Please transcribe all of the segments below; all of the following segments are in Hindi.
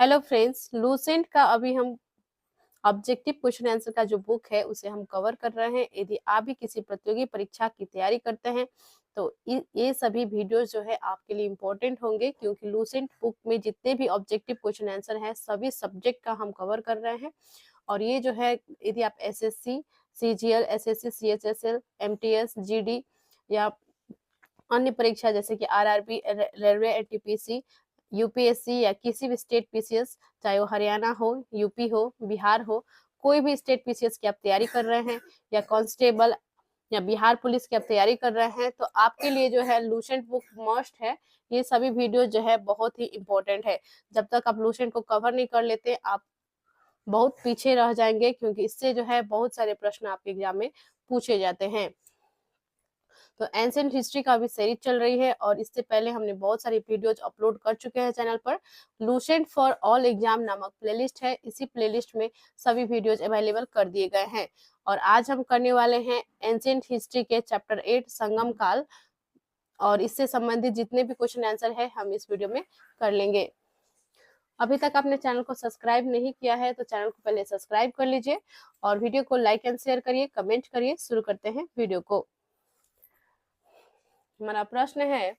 हेलो फ्रेंड्स, लूसेंट का अभी हम ऑब्जेक्टिव क्वेश्चन आंसर का जो बुक है उसे हम कवर कर रहे हैं। यदि आप भी किसी प्रतियोगी परीक्षा की तैयारी करते हैं तो ये सभी वीडियोस जो है आपके लिए इम्पोर्टेंट होंगे, क्योंकि लूसेंट बुक में जितने भी ऑब्जेक्टिव क्वेश्चन आंसर है सभी सब्जेक्ट का हम कवर कर रहे हैं। और ये जो है, यदि आप SSC, CGL, SSC, CHSL, MTS, GD या अन्य परीक्षा जैसे कि आरआरबी, रेलवे, एनटीपीसी, यूपीएससी या किसी भी स्टेट पीसीएस, चाहे वो हरियाणा हो, यूपी हो, बिहार हो, कोई भी स्टेट पीसीएस की आप तैयारी कर रहे हैं या कांस्टेबल या बिहार पुलिस की आप तैयारी कर रहे हैं तो आपके लिए जो है लूसेंट बुक मस्ट है। ये सभी वीडियो जो है बहुत ही इंपॉर्टेंट है। जब तक आप लूसेंट को कवर नहीं कर लेते आप बहुत पीछे रह जाएंगे, क्योंकि इससे जो है बहुत सारे प्रश्न आपके एग्जाम में पूछे जाते हैं। तो एंशिएंट हिस्ट्री का भी सीरीज चल रही है और इससे पहले हमने बहुत सारी वीडियोज अपलोड कर चुके हैं चैनल पर। लूसेंट फॉर ऑल एग्जाम नामक प्लेलिस्ट है, इसी प्लेलिस्ट में सभी वीडियोज अवेलेबल कर दिए गए हैं। और आज हम करने वाले हैं एंशिएंट हिस्ट्री के चैप्टर 8 संगम काल, और इससे संबंधित जितने भी क्वेश्चन आंसर है हम इस वीडियो में कर लेंगे। अभी तक आपने चैनल को सब्सक्राइब नहीं किया है तो चैनल को पहले सब्सक्राइब कर लीजिए और वीडियो को लाइक एंड शेयर करिए, कमेंट करिए। शुरू करते हैं वीडियो को। हमारा प्रश्न है,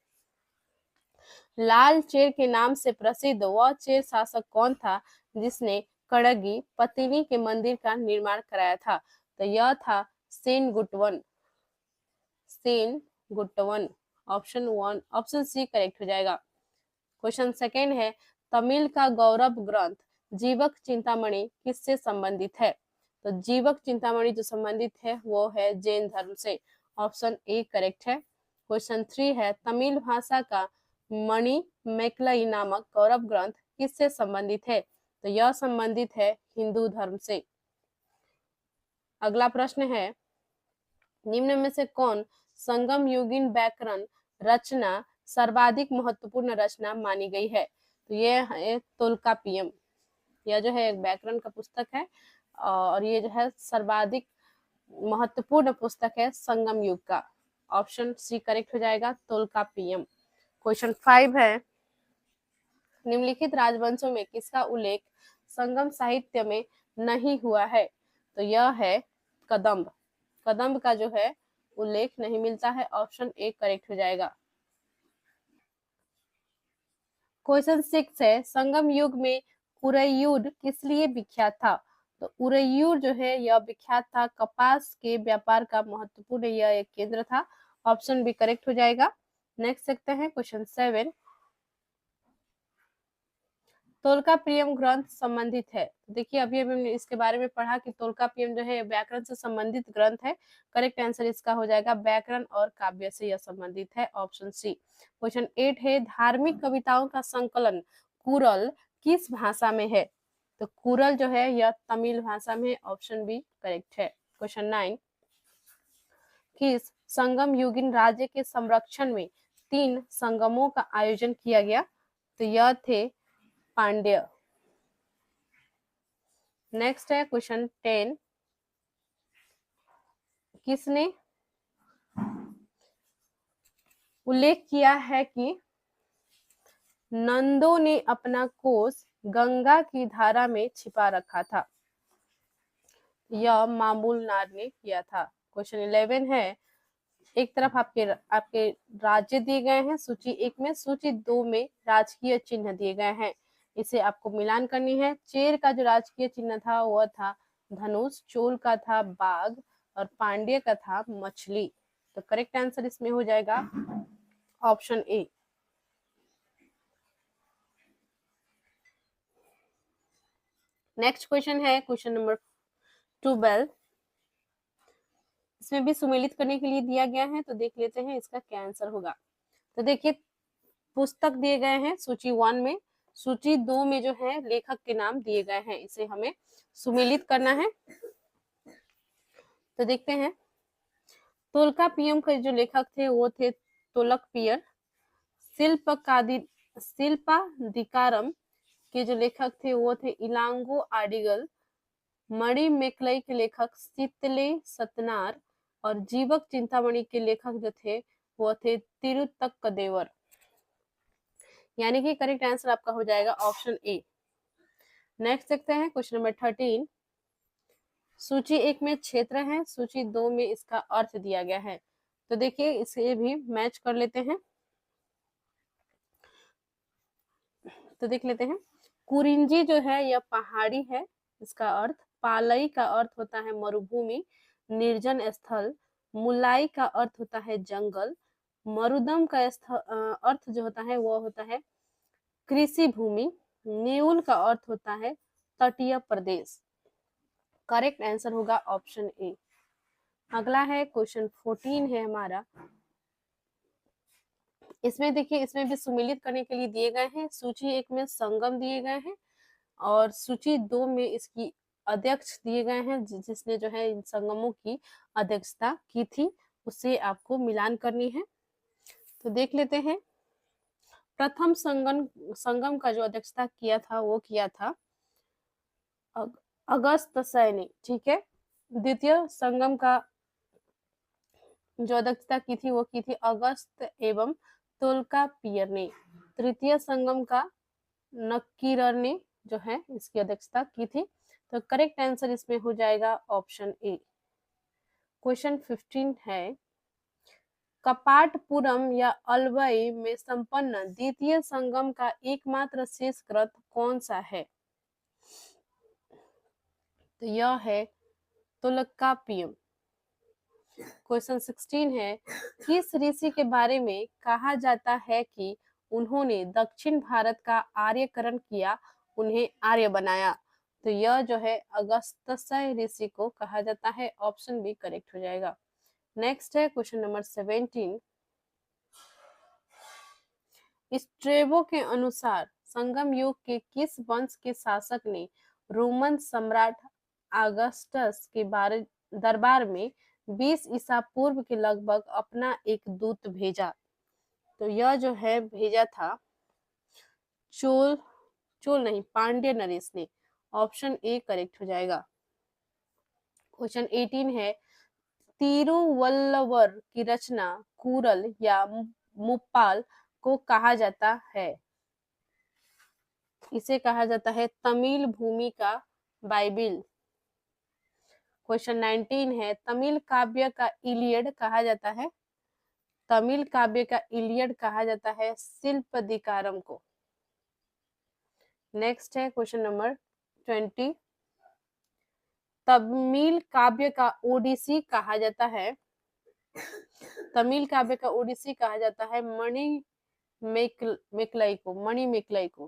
लाल चेर के नाम से प्रसिद्ध वह चेर शासक कौन था जिसने कड़गी पत्तिनी के मंदिर का निर्माण कराया था? तो यह था सेन गुटवन। सेन गुटवन, ऑप्शन सी करेक्ट हो जाएगा। क्वेश्चन सेकेंड है, तमिल का गौरव ग्रंथ जीवक चिंतामणि किससे संबंधित है? तो जीवक चिंतामणि जो संबंधित है वो है जैन धर्म से। ऑप्शन ए करेक्ट है। क्वेश्चन 3 है, तमिल भाषा का मणि मैकलई नामक गौरव ग्रंथ किससे संबंधित है? तो यह संबंधित है हिंदू धर्म से। अगला प्रश्न है, निम्न में से कौन संगम युगीन व्याकरण रचना सर्वाधिक महत्वपूर्ण रचना मानी गई है? तो ये है तोल्कापियम। यह जो है एक व्याकरण का पुस्तक है और ये जो है सर्वाधिक महत्वपूर्ण पुस्तक है संगम युग का। ऑप्शन सी करेक्ट हो जाएगा, तोल्कापियम। क्वेश्चन 5 है, निम्नलिखित राजवंशों में किसका उल्लेख संगम साहित्य में नहीं हुआ है? तो यह है कदम्ब। कदम्ब का जो है उल्लेख नहीं मिलता है। ऑप्शन ए करेक्ट हो जाएगा। क्वेश्चन 6 है, संगम युग में उरैयूर किस लिए विख्यात था? तो उरैयूर जो है यह विख्यात था कपास के व्यापार का महत्वपूर्ण यह एक केंद्र था। ऑप्शन बी करेक्ट हो जाएगा। नेक्स्ट देखते हैं क्वेश्चन 7, तोल्काप्पियम ग्रंथ संबंधित है। देखिए अभी अभी हमने इसके बारे में पढ़ा कि तोल्काप्पियम जो है व्याकरण से संबंधित ग्रंथ है। करेक्ट आंसर इसका हो जाएगा व्याकरण और काव्य से यह संबंधित है। Option C. क्वेश्चन 8 है, धार्मिक कविताओं का संकलन कुरल किस भाषा में है? तो कुरल जो है यह तमिल भाषा में। ऑप्शन बी करेक्ट है। क्वेश्चन 9, किस संगम युगीन राज्य के संरक्षण में 3 संगमों का आयोजन किया गया? तो यह थे पांड्य। नेक्स्ट है क्वेश्चन 10, किसने उल्लेख किया है कि नंदों ने अपना कोष गंगा की धारा में छिपा रखा था? यह मामूल नार ने किया था। क्वेश्चन 11 है, एक तरफ आपके राज्य दिए गए हैं सूची 1 में, सूची 2 में राजकीय चिन्ह दिए गए हैं। इसे आपको मिलान करनी है। चेर का जो राजकीय चिन्ह था वह था धनुष, चोल का था बाघ और पांड्य का था मछली। तो करेक्ट आंसर इसमें हो जाएगा ऑप्शन ए। नेक्स्ट क्वेश्चन है क्वेश्चन नंबर 12, इसमें भी सुमेलित करने के लिए दिया गया है तो देख लेते हैं इसका क्या आंसर होगा। तो देखिए पुस्तक दिए गए हैं सूची 1 में, सूची 2 में जो है लेखक के नाम दिए गए हैं, इसे हमें सुमेलित करना है। तो देखते हैं, तोल्काप्पियम के जो लेखक थे वो थे तोलकपियर। शिल्पाधिकारम के जो लेखक थे वो थे इलांगो आडिगल। मणि मेकलई के लेखक सीतले सतनार और जीवक चिंतामणि के लेखक जो थे वो थे तिरुतक्कदेवर। यानी कि करेक्ट आंसर आपका हो जाएगा ऑप्शन ए। नेक्स्ट देखते हैं क्वेश्चन नंबर 13। सूची 1 में क्षेत्र है, सूची 2 में इसका अर्थ दिया गया है। तो देखिए इसे भी मैच कर लेते हैं। तो देख लेते हैं। कुरिंजी जो है यह पहाड़ी है, इसका अर्थ। पालई का अर्थ होता है मरुभूमि, निर्जन स्थल। मुलाई का अर्थ होता है जंगल। मरुदम का अर्थ जो होता है वो होता है कृषि भूमि। नेउल का अर्थ होता है तटीय प्रदेश। करेक्ट आंसर होगा ऑप्शन ए। अगला है क्वेश्चन 14 है हमारा। इसमें देखिए, इसमें भी सुमेलित करने के लिए दिए गए हैं। सूची 1 में संगम दिए गए हैं और सूची 2 में इसकी अध्यक्ष दिए गए हैं, जिसने जो है इन संगमों की अध्यक्षता की थी, उससे आपको मिलान करनी है। तो देख लेते हैं। प्रथम संगम का जो अध्यक्षता किया था वो किया था अगस्त सैनी, ठीक है। द्वितीय संगम का जो अध्यक्षता की थी वो की थी अगस्त एवं तोल्कापियर ने। तृतीय संगम का नक्कीरर ने जो है इसकी अध्यक्षता की थी। तो करेक्ट आंसर इसमें हो जाएगा ऑप्शन ए। क्वेश्चन 15 है। कपाटपुरम या अलवई में संपन्न द्वितीय संगम का एकमात्र शेष ग्रंथ कौन सा है? तो यह है तोल्कापियम। क्वेश्चन 16 है। किस ऋषि के बारे में कहा जाता है कि उन्होंने दक्षिण भारत का आर्यकरण किया, उन्हें आर्य बनाया? तो यह जो है अगस्त्य ऋषि को कहा जाता है। ऑप्शन बी करेक्ट हो जाएगा। नेक्स्ट है क्वेश्चन नंबर 17। स्ट्रेबो के अनुसार संगम युग के किस वंश के शासक ने रोमन सम्राट अगस्टस के दरबार में 20 ईसा पूर्व के लगभग अपना एक दूत भेजा? तो यह जो है भेजा था चोल नहीं, पांड्य नरेश ने। ऑप्शन ए करेक्ट हो जाएगा। क्वेश्चन 18 है। तिरुवल्लवर की रचना कूरल या मुप्पाल को कहा जाता है? इसे कहा जाता है तमिल भूमि का बाइबिल। क्वेश्चन 19 है। तमिल काव्य का इलियड कहा जाता है? तमिल काव्य का इलियड कहा जाता है शिल्पदिकारम को। नेक्स्ट है क्वेश्चन नंबर 20। तमिल काव्य का ओडिसी कहा जाता है? तमिल काव्य का ओडिसी कहा जाता है मणिमेकलाई को।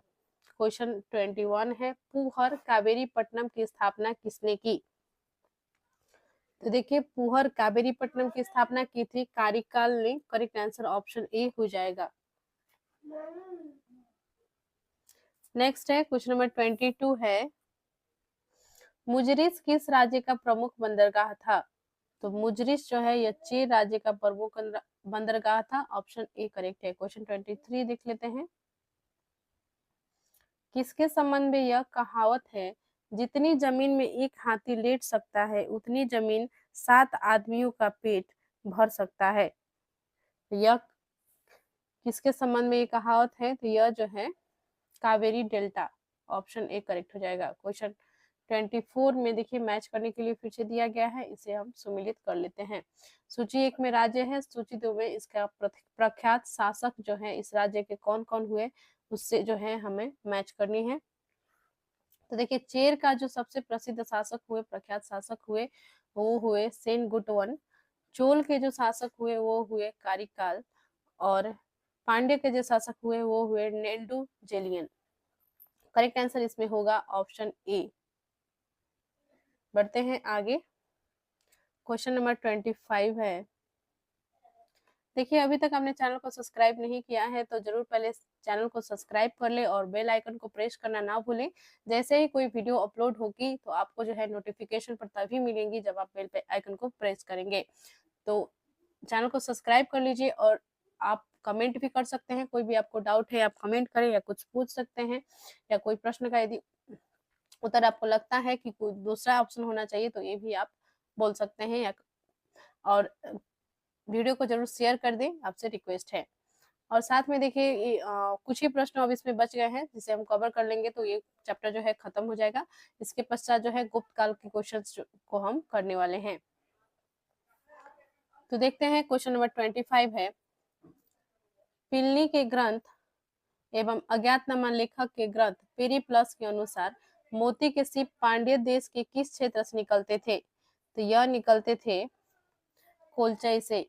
क्वेश्चन 21 है। पुहर कावेरीपट्टनम की स्थापना किसने की? तो देखिए पुहर कावेरीपट्टनम की स्थापना की थी कारिकाल ने। करेक्ट आंसर ऑप्शन ए हो जाएगा। नेक्स्ट है क्वेश्चन नंबर 22 है। मुजरिस किस राज्य का प्रमुख बंदरगाह था? तो मुजरिस जो है यह चीन राज्य का प्रमुख बंदरगाह था। ऑप्शन ए करेक्ट है। क्वेश्चन 23 देख लेते हैं। किसके संबंध में यह कहावत है, जितनी जमीन में एक हाथी लेट सकता है उतनी जमीन 7 आदमियों का पेट भर सकता है? यह किसके संबंध में ये कहावत है? तो यह जो है Kaveri delta. Option A correct हो जाएगा। क्वेश्चन 24 में देखिए मैच करने के लिए फिर से दिया गया है, इसे हम सुमिलित कर लेते हैं। सूची 1 में राज्य है, सूची 2 में इसका प्रख्यात शासक जो है इस राज्य के कौन कौन हुए उससे जो है हमें मैच करनी है। तो देखिए चेर का जो सबसे प्रसिद्ध शासक हुए, प्रख्यात शासक हुए, वो हुए सेनगुटवन। चोल के जो शासक हुए वो हुए कारिकाल और पांड्य के जो शासक हुए वो हुए नेडुंजेलियन। करेक्ट आंसर इसमें होगा ऑप्शन ए। बढ़ते हैं आगे। क्वेश्चन नंबर 25 है। देखिए अभी तक आपने चैनल को सब्सक्राइब नहीं किया है तो जरूर पहले चैनल को सब्सक्राइब कर ले और बेल आइकन को प्रेस करना ना भूलें। जैसे ही कोई वीडियो अपलोड होगी तो आपको जो है नोटिफिकेशन पर तभी मिलेंगी जब आप बेल आइकन को प्रेस करेंगे। तो चैनल को सब्सक्राइब कर लीजिए और आप कमेंट भी कर सकते हैं। कोई भी आपको डाउट है आप कमेंट करें या कुछ पूछ सकते हैं, या कोई प्रश्न का यदि उत्तर आपको लगता है कि कोई दूसरा ऑप्शन होना चाहिए तो ये भी आप बोल सकते हैं। और वीडियो को जरूर शेयर कर दें, आपसे रिक्वेस्ट है। और साथ में देखिए कुछ ही प्रश्न अब इसमें बच गए हैं जिसे हम कवर कर लेंगे तो ये चैप्टर जो है खत्म हो जाएगा। इसके पश्चात जो है गुप्त काल के क्वेश्चंस को हम करने वाले हैं। तो देखते हैं क्वेश्चन नंबर 25 है, पिलनी के ग्रंथ एवं अज्ञातनामा लेखक के ग्रंथ पेरीप्लस के अनुसार मोती के सिप पांड्य देश के किस क्षेत्र से निकलते थे? तो यह निकलते थे कोलचई से।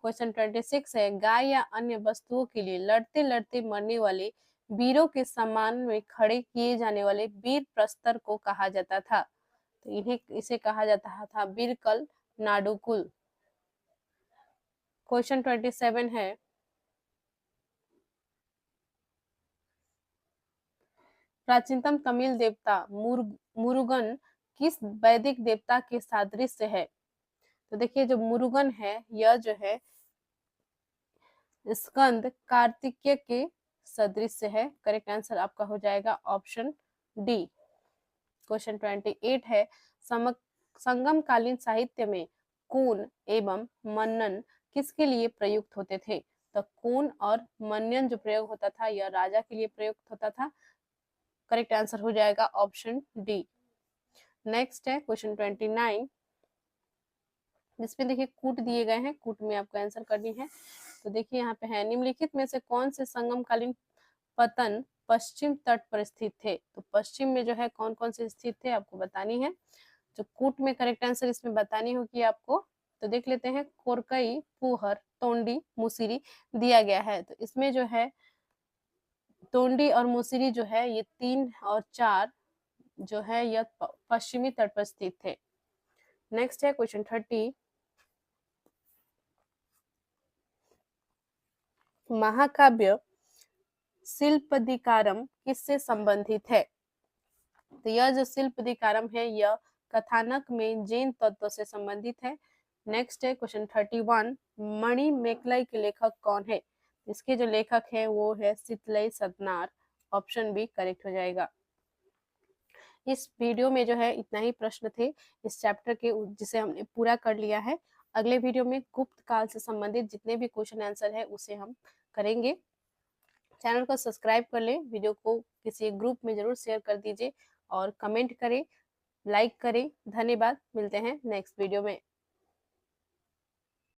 क्वेश्चन 26 है, गाय या अन्य वस्तुओं के लिए लड़ते लड़ते मरने वाले वीरों के सम्मान में खड़े किए जाने वाले वीर प्रस्तर को कहा जाता था? तो इसे कहा जाता था बीरकल नाडुकुल। क्वेश्चन 27 है, प्राचीनतम तमिल देवता मुरुगन किस वैदिक देवता के सादृश्य है? तो देखिए जो मुरुगन है यह जो है स्कंद कार्तिकेय के सदृश्य है। करेक्ट आंसर आपका हो जाएगा ऑप्शन डी। क्वेश्चन 28 है, संगम कालीन साहित्य में कून एवं मनन किसके लिए प्रयुक्त होते थे? तो कून और मनन जो प्रयोग होता था यह राजा के लिए प्रयुक्त होता था। करेक्ट आंसर हो जाएगा ऑप्शन डी। नेक्स्ट है क्वेश्चन 29, जिसमें देखिए कूट दिए गए हैं, कूट में आपको आंसर करनी है। तो देखिए यहाँ पे है, निम्नलिखित में से कौन से संगमकालीन पतन पश्चिम तट पर स्थित थे? तो पश्चिम में जो है कौन कौन से स्थित थे आपको बतानी है। जो कूट में करेक्ट आंसर इसमें बतानी होगी आपको। तो देख लेते हैं, कोरकई, पुहर, तोंडी, मुसिरी दिया गया है। तो इसमें जो है तोंडी और मुसिरी जो है ये 3 और 4 जो है यह पश्चिमी तट पर स्थित थे। नेक्स्ट है क्वेश्चन 30, महाकाव्य शिल्पदिकारम किससे संबंधित है? तो यह जो शिल्पदिकारम है यह कथानक में जैन तत्व से संबंधित है। नेक्स्ट है क्वेश्चन 31, मणि मेकलाई के लेखक कौन है? इसके जो लेखक है वो है सितलई सतनार। ऑप्शन बी करेक्ट हो जाएगा। इस वीडियो में जो है इतना ही प्रश्न थे इस चैप्टर के, जिसे हमने पूरा कर लिया है। अगले वीडियो में गुप्त काल से संबंधित जितने भी क्वेश्चन आंसर है उसे हम करेंगे। चैनल को सब्सक्राइब कर लें, वीडियो को किसी ग्रुप में जरूर शेयर कर दीजिए और कमेंट करें, लाइक करें। धन्यवाद, मिलते हैं नेक्स्ट वीडियो में।